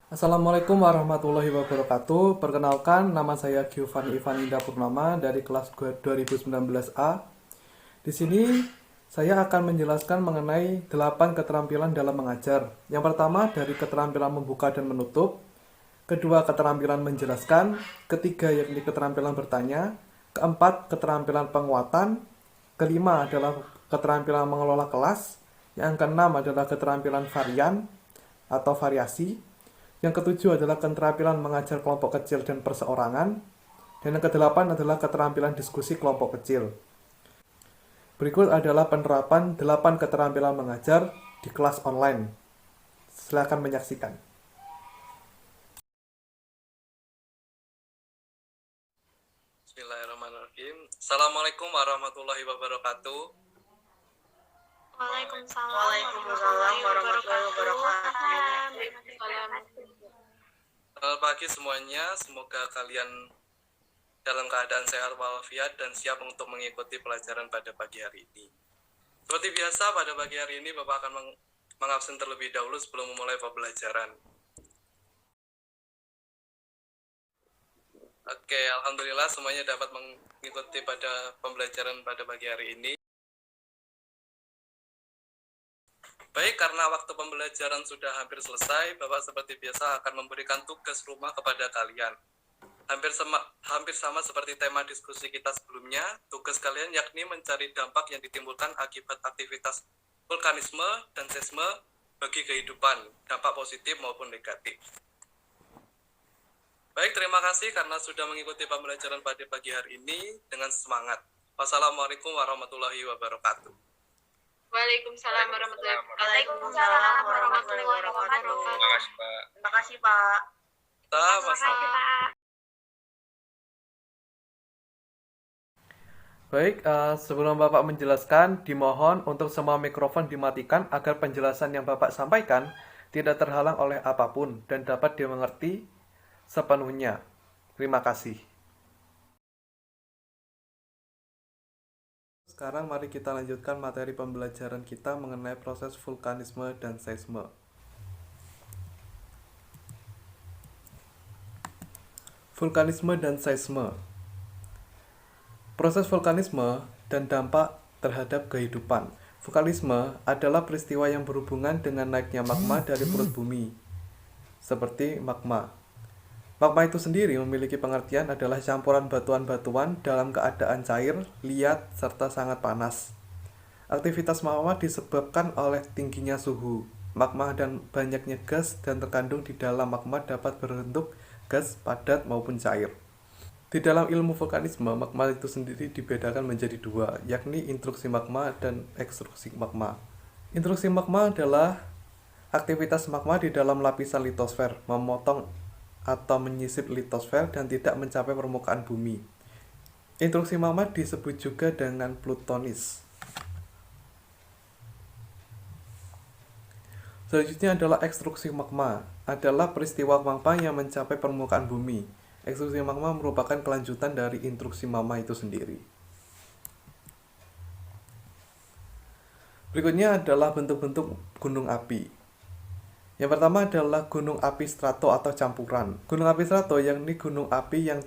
Assalamualaikum warahmatullahi wabarakatuh. Perkenalkan, nama saya Giovanni Ivaninda Purnama dari kelas 2019A. Di sini saya akan menjelaskan mengenai 8 keterampilan dalam mengajar. Yang pertama dari keterampilan membuka dan menutup, kedua keterampilan menjelaskan, ketiga yakni keterampilan bertanya, keempat keterampilan penguatan, kelima adalah keterampilan mengelola kelas, yang keenam adalah keterampilan varian atau variasi, yang ketujuh adalah keterampilan mengajar kelompok kecil dan perseorangan. Dan yang kedelapan adalah keterampilan diskusi kelompok kecil. Berikut adalah penerapan 8 keterampilan mengajar di kelas online. Silakan menyaksikan. Bismillahirrahmanirrahim. Assalamualaikum warahmatullahi wabarakatuh. Waalaikumsalam warahmatullahi wabarakatuh. Selamat pagi semuanya. Semoga kalian dalam keadaan sehat walafiat dan siap untuk mengikuti pelajaran pada pagi hari ini. Seperti biasa, pada pagi hari ini Bapak akan mengabsen terlebih dahulu sebelum memulai pembelajaran. Oke, alhamdulillah semuanya dapat mengikuti pada pembelajaran pada pagi hari ini. Baik, karena waktu pembelajaran sudah hampir selesai, Bapak seperti biasa akan memberikan tugas rumah kepada kalian. Hampir sama seperti tema diskusi kita sebelumnya, tugas kalian yakni mencari dampak yang ditimbulkan akibat aktivitas vulkanisme dan seisme bagi kehidupan, dampak positif maupun negatif. Baik, terima kasih karena sudah mengikuti pembelajaran pada pagi hari ini dengan semangat. Wassalamualaikum warahmatullahi wabarakatuh. Waalaikumsalam warahmatullahi wabarakatuh. Terima kasih, Pak. Baik, sebelum Bapak menjelaskan, dimohon untuk semua mikrofon dimatikan agar penjelasan yang Bapak sampaikan tidak terhalang oleh apapun dan dapat dimengerti sepenuhnya. Terima kasih. Sekarang mari kita lanjutkan materi pembelajaran kita mengenai proses vulkanisme dan seisme. Vulkanisme dan seisme. Proses vulkanisme dan dampak terhadap kehidupan. Vulkanisme adalah peristiwa yang berhubungan dengan naiknya magma dari perut bumi, seperti magma. Magma itu sendiri memiliki pengertian adalah campuran batuan-batuan dalam keadaan cair, liat, serta sangat panas. Aktivitas magma disebabkan oleh tingginya suhu magma dan banyaknya gas dan terkandung di dalam magma dapat berbentuk gas, padat, maupun cair. Di dalam ilmu vulkanisme, magma itu sendiri dibedakan menjadi dua, yakni intruksi magma dan ekstruksi magma. Intruksi magma adalah aktivitas magma di dalam lapisan litosfer, memotong atau menyisip litosfer dan tidak mencapai permukaan bumi. Intruksi magma disebut juga dengan plutonis. Selanjutnya adalah ekstruksi magma, adalah peristiwa magma yang mencapai permukaan bumi. Ekstruksi magma merupakan kelanjutan dari intruksi magma itu sendiri. Berikutnya adalah bentuk-bentuk gunung api. Yang pertama adalah gunung api strato atau campuran. Gunung api strato yakni gunung api yang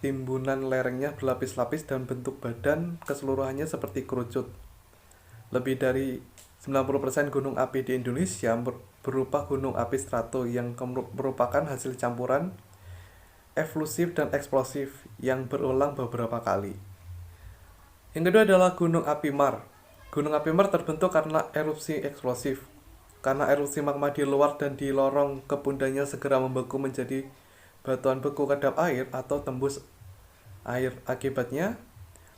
timbunan lerengnya berlapis-lapis dan bentuk badan keseluruhannya seperti kerucut. Lebih dari 90% gunung api di Indonesia berupa gunung api strato yang merupakan hasil campuran eflusif dan eksplosif yang berulang beberapa kali. Yang kedua adalah gunung api mar. Gunung api mar terbentuk karena erupsi eksplosif. Karena erupsi magma di luar dan di lorong kepundanya segera membeku menjadi batuan beku kedap air atau tembus air. Akibatnya,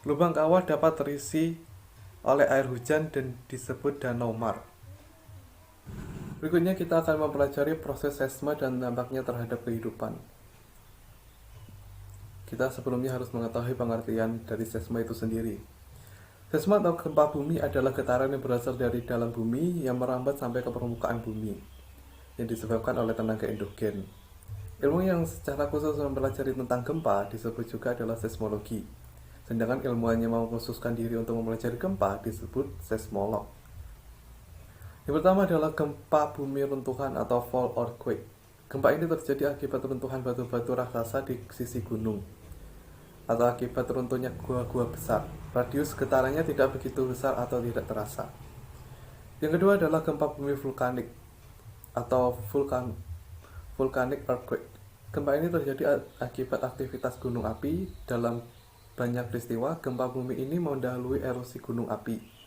lubang kawah dapat terisi oleh air hujan dan disebut danau mar. Berikutnya kita akan mempelajari proses seisme dan dampaknya terhadap kehidupan. Kita sebelumnya harus mengetahui pengertian dari seisme itu sendiri. Seisme atau gempa bumi adalah getaran yang berasal dari dalam bumi yang merambat sampai ke permukaan bumi, yang disebabkan oleh tenaga endogen. Ilmu yang secara khusus mempelajari tentang gempa disebut juga adalah seismologi. Sedangkan ilmuwan yang mengkhususkan diri untuk mempelajari gempa disebut seismolog. Yang pertama adalah gempa bumi runtuhan atau fall earthquake. Gempa ini terjadi akibat runtuhan batu-batu raksasa di sisi gunung, atau akibat runtuhnya gua-gua besar. Radius getarannya tidak begitu besar atau tidak terasa. Yang kedua adalah gempa bumi vulkanik, atau volcanic earthquake. Gempa ini terjadi akibat aktivitas gunung api. Dalam banyak peristiwa, gempa bumi ini mendahului erosi gunung api.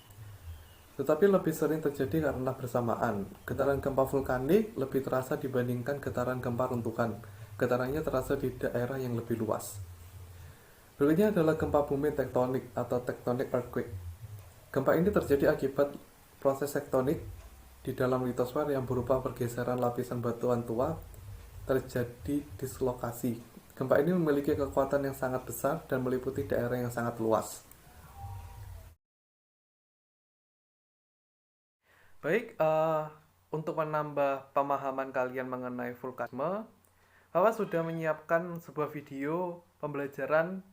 Tetapi lebih sering terjadi karena bersamaan. Getaran gempa vulkanik lebih terasa dibandingkan getaran gempa runtuhan. Getarannya terasa di daerah yang lebih luas. Berikutnya adalah gempa bumi tektonik atau tectonic earthquake. Gempa ini terjadi akibat proses tektonik di dalam litosfer yang berupa pergeseran lapisan batuan tua terjadi dislokasi. Gempa ini memiliki kekuatan yang sangat besar dan meliputi daerah yang sangat luas. Baik, untuk menambah pemahaman kalian mengenai vulkanisme, Bapak sudah menyiapkan sebuah video pembelajaran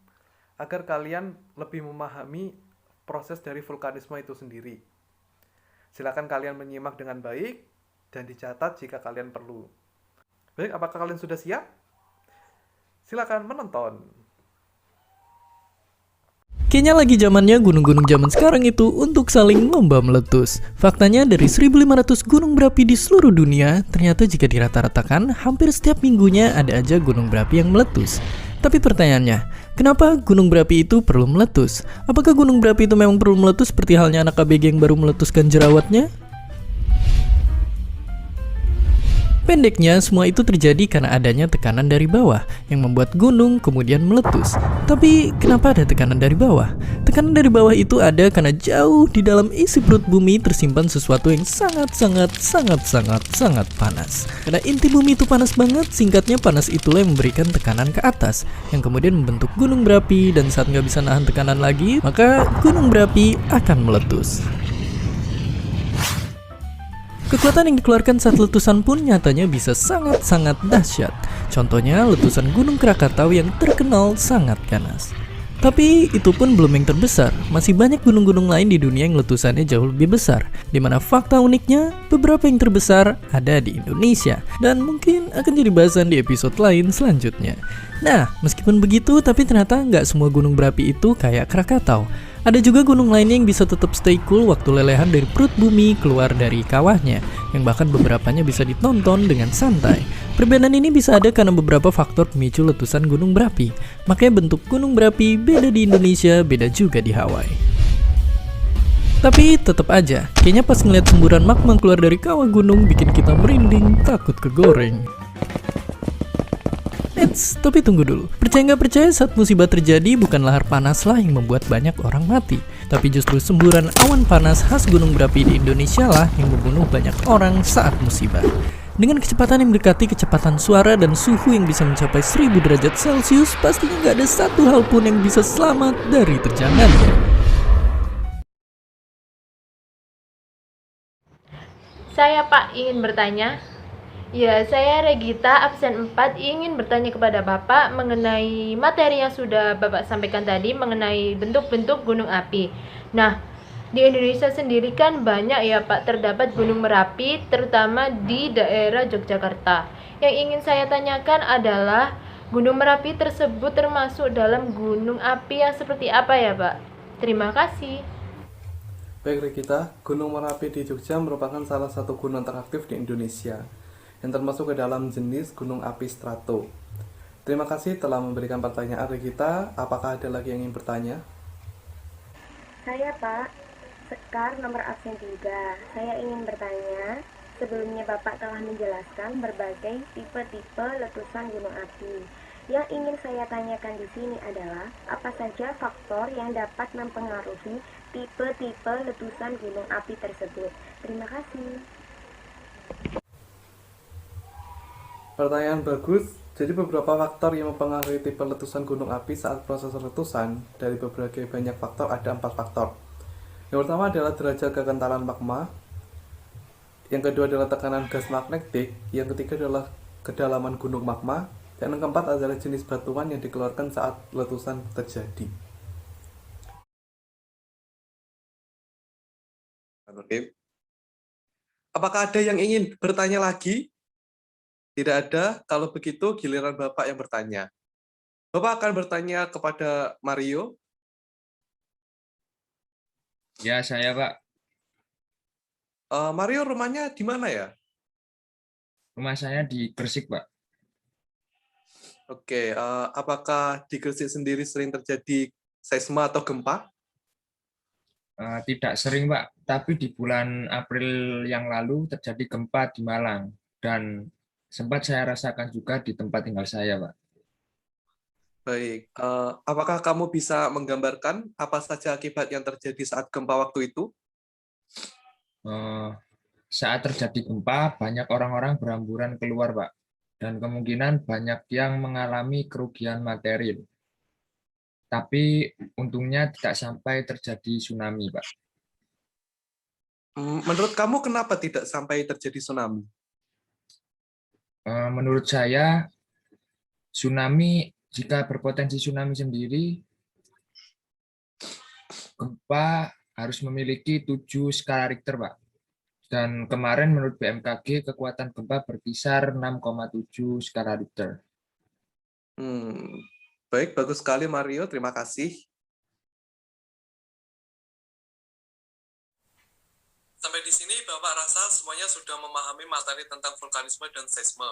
agar kalian lebih memahami proses dari vulkanisme itu sendiri. Silakan kalian menyimak dengan baik dan dicatat jika kalian perlu. Baik, apakah kalian sudah siap? Silakan menonton. Kayaknya lagi zamannya gunung-gunung zaman sekarang itu untuk saling lomba meletus. Faktanya dari 1.500 gunung berapi di seluruh dunia, ternyata jika dirata-ratakan, hampir setiap minggunya ada aja gunung berapi yang meletus. Tapi pertanyaannya, kenapa gunung berapi itu perlu meletus? Apakah gunung berapi itu memang perlu meletus seperti halnya anak ABG yang baru meletuskan jerawatnya? Pendeknya, semua itu terjadi karena adanya tekanan dari bawah yang membuat gunung kemudian meletus. Tapi, kenapa ada tekanan dari bawah? Tekanan dari bawah itu ada karena jauh di dalam isi perut bumi tersimpan sesuatu yang sangat panas. Karena inti bumi itu panas banget, singkatnya panas itulah yang memberikan tekanan ke atas, yang kemudian membentuk gunung berapi, dan saat nggak bisa nahan tekanan lagi, maka gunung berapi akan meletus. Kekuatan yang dikeluarkan saat letusan pun nyatanya bisa sangat dahsyat. Contohnya letusan Gunung Krakatau yang terkenal sangat ganas. Tapi itu pun belum yang terbesar. Masih banyak gunung-gunung lain di dunia yang letusannya jauh lebih besar. Dimana fakta uniknya, beberapa yang terbesar ada di Indonesia. Dan mungkin akan jadi bahasan di episode lain selanjutnya. Nah, meskipun begitu, tapi ternyata nggak semua gunung berapi itu kayak Krakatau. Ada juga gunung lainnya yang bisa tetap stay cool waktu lelehan dari perut bumi keluar dari kawahnya, yang bahkan beberapanya bisa ditonton dengan santai. Perbedaan ini bisa ada karena beberapa faktor pemicu letusan gunung berapi. Makanya bentuk gunung berapi beda di Indonesia, beda juga di Hawaii. Tapi tetap aja, kayaknya pas ngeliat semburan magma keluar dari kawah gunung bikin kita merinding, takut kegoreng. Tapi tunggu dulu, percaya nggak percaya saat musibah terjadi bukan lahar panaslah yang membuat banyak orang mati, tapi justru semburan awan panas khas gunung berapi di Indonesia lah yang membunuh banyak orang saat musibah. Dengan kecepatan yang mendekati kecepatan suara dan suhu yang bisa mencapai 1000 derajat Celcius, pastinya nggak ada satu hal pun yang bisa selamat dari terjangannya. Saya Pak ingin bertanya. Ya, saya Regita, absen 4, ingin bertanya kepada Bapak mengenai materi yang sudah Bapak sampaikan tadi mengenai bentuk-bentuk gunung api. Nah, di Indonesia sendiri kan banyak ya Pak terdapat gunung berapi, terutama di daerah Yogyakarta. Yang ingin saya tanyakan adalah gunung berapi tersebut termasuk dalam gunung api yang seperti apa ya Pak? Terima kasih. Baik Regita, Gunung Merapi di Jogja merupakan salah satu gunung teraktif di Indonesia yang termasuk ke dalam jenis gunung api strato. Terima kasih telah memberikan pertanyaan Regita. Apakah ada lagi yang ingin bertanya? Saya Pak, Sekar nomor absen 3. Saya ingin bertanya, sebelumnya Bapak telah menjelaskan berbagai tipe-tipe letusan gunung api. Yang ingin saya tanyakan di sini adalah, apa saja faktor yang dapat mempengaruhi tipe-tipe letusan gunung api tersebut? Terima kasih. Pertanyaan bagus. Jadi beberapa faktor yang mempengaruhi tipe letusan gunung api saat proses letusan. Dari berbagai banyak faktor ada 4 faktor. Yang pertama adalah derajat kekentalan magma. Yang kedua adalah tekanan gas magnetik. Yang ketiga adalah kedalaman gunung magma. Dan yang keempat adalah jenis batuan yang dikeluarkan saat letusan terjadi. Apakah ada yang ingin bertanya lagi? Tidak ada, kalau begitu giliran Bapak yang bertanya. Bapak akan bertanya kepada Mario. Ya, saya Pak. Mario rumahnya di mana ya? Rumah saya di Gresik, Pak. Oke, apakah di Gresik sendiri sering terjadi seisma atau gempa? Tidak sering, Pak. Tapi di bulan April yang lalu terjadi gempa di Malang. Dan sempat saya rasakan juga di tempat tinggal saya, Pak. Baik, apakah kamu bisa menggambarkan apa saja akibat yang terjadi saat gempa waktu itu? Eh, Saat terjadi gempa, banyak orang-orang berhamburan keluar, Pak. Dan kemungkinan banyak yang mengalami kerugian material. Tapi untungnya tidak sampai terjadi tsunami, Pak. Menurut kamu kenapa tidak sampai terjadi tsunami? Menurut saya, tsunami, jika berpotensi tsunami sendiri, gempa harus memiliki 7 skala Richter, Pak. Dan kemarin menurut BMKG, kekuatan gempa berkisar 6,7 skala Richter. Baik, bagus sekali Mario, terima kasih. Sampai di sini Bapak rasa semuanya sudah memahami materi tentang vulkanisme dan seisme.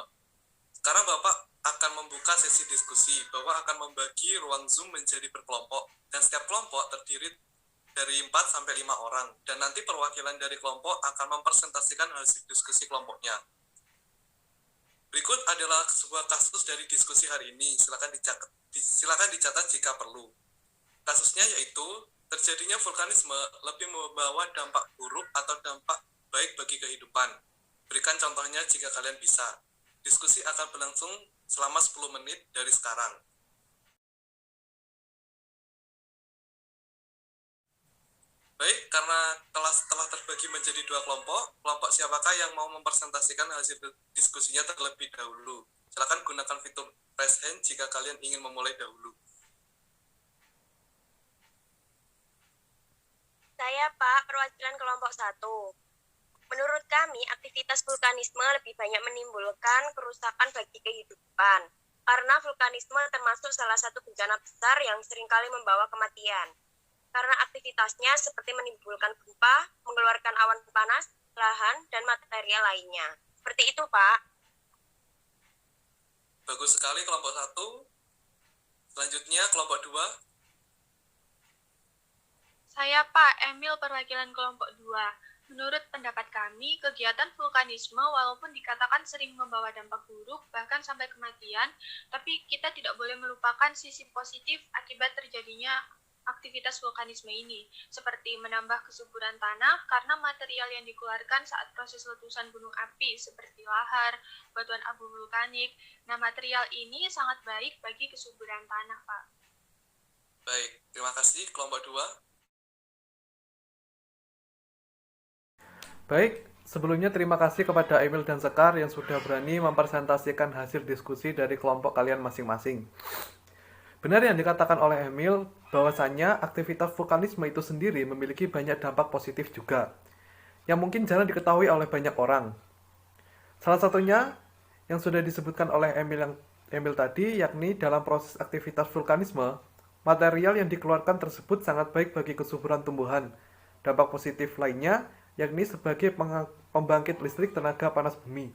Sekarang Bapak akan membuka sesi diskusi. Bapak akan membagi ruang Zoom menjadi berkelompok, dan setiap kelompok terdiri dari 4 sampai 5 orang, dan nanti perwakilan dari kelompok akan mempresentasikan hasil diskusi kelompoknya. Berikut adalah sebuah kasus dari diskusi hari ini. Silakan dicatat jika perlu. Kasusnya yaitu terjadinya vulkanisme lebih membawa dampak buruk atau dampak baik bagi kehidupan. Berikan contohnya jika kalian bisa. Diskusi akan berlangsung selama 10 menit dari sekarang. Baik, karena telah terbagi menjadi 2 kelompok, kelompok siapakah yang mau mempresentasikan hasil diskusinya terlebih dahulu? Silakan gunakan fitur raise hand jika kalian ingin memulai dahulu. Saya Pak, perwakilan kelompok 1. Menurut kami, aktivitas vulkanisme lebih banyak menimbulkan kerusakan bagi kehidupan. Karena vulkanisme termasuk salah satu bencana besar yang seringkali membawa kematian. Karena aktivitasnya seperti menimbulkan gempa, mengeluarkan awan panas, lahan, dan material lainnya. Seperti itu, Pak. Bagus sekali kelompok 1. Selanjutnya kelompok 2. Saya Pak Emil, perwakilan kelompok 2. Menurut pendapat kami, kegiatan vulkanisme walaupun dikatakan sering membawa dampak buruk, bahkan sampai kematian, tapi kita tidak boleh melupakan sisi positif akibat terjadinya aktivitas vulkanisme ini, seperti menambah kesuburan tanah karena material yang dikeluarkan saat proses letusan gunung api seperti lahar, batuan abu vulkanik. Nah, material ini sangat baik bagi kesuburan tanah, Pak. Baik, terima kasih kelompok 2. Baik, sebelumnya terima kasih kepada Emil dan Sekar yang sudah berani mempresentasikan hasil diskusi dari kelompok kalian masing-masing. Benar yang dikatakan oleh Emil, bahwasannya aktivitas vulkanisme itu sendiri memiliki banyak dampak positif juga, yang mungkin jarang diketahui oleh banyak orang. Salah satunya yang sudah disebutkan oleh Emil tadi, yakni dalam proses aktivitas vulkanisme, material yang dikeluarkan tersebut sangat baik bagi kesuburan tumbuhan. Dampak positif lainnya yakni sebagai pembangkit listrik tenaga panas bumi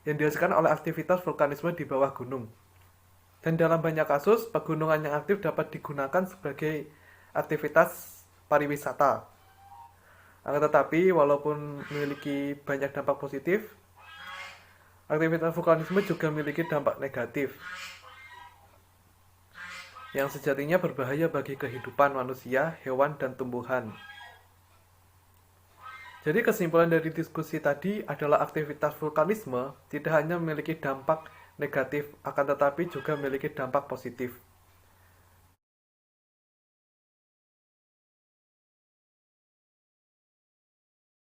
yang dihasilkan oleh aktivitas vulkanisme di bawah gunung. Dan dalam banyak kasus, pegunungan yang aktif dapat digunakan sebagai aktivitas pariwisata. Akan tetapi, walaupun memiliki banyak dampak positif, aktivitas vulkanisme juga memiliki dampak negatif yang sejatinya berbahaya bagi kehidupan manusia, hewan, dan tumbuhan. Jadi kesimpulan dari diskusi tadi adalah aktivitas vulkanisme tidak hanya memiliki dampak negatif, akan tetapi juga memiliki dampak positif.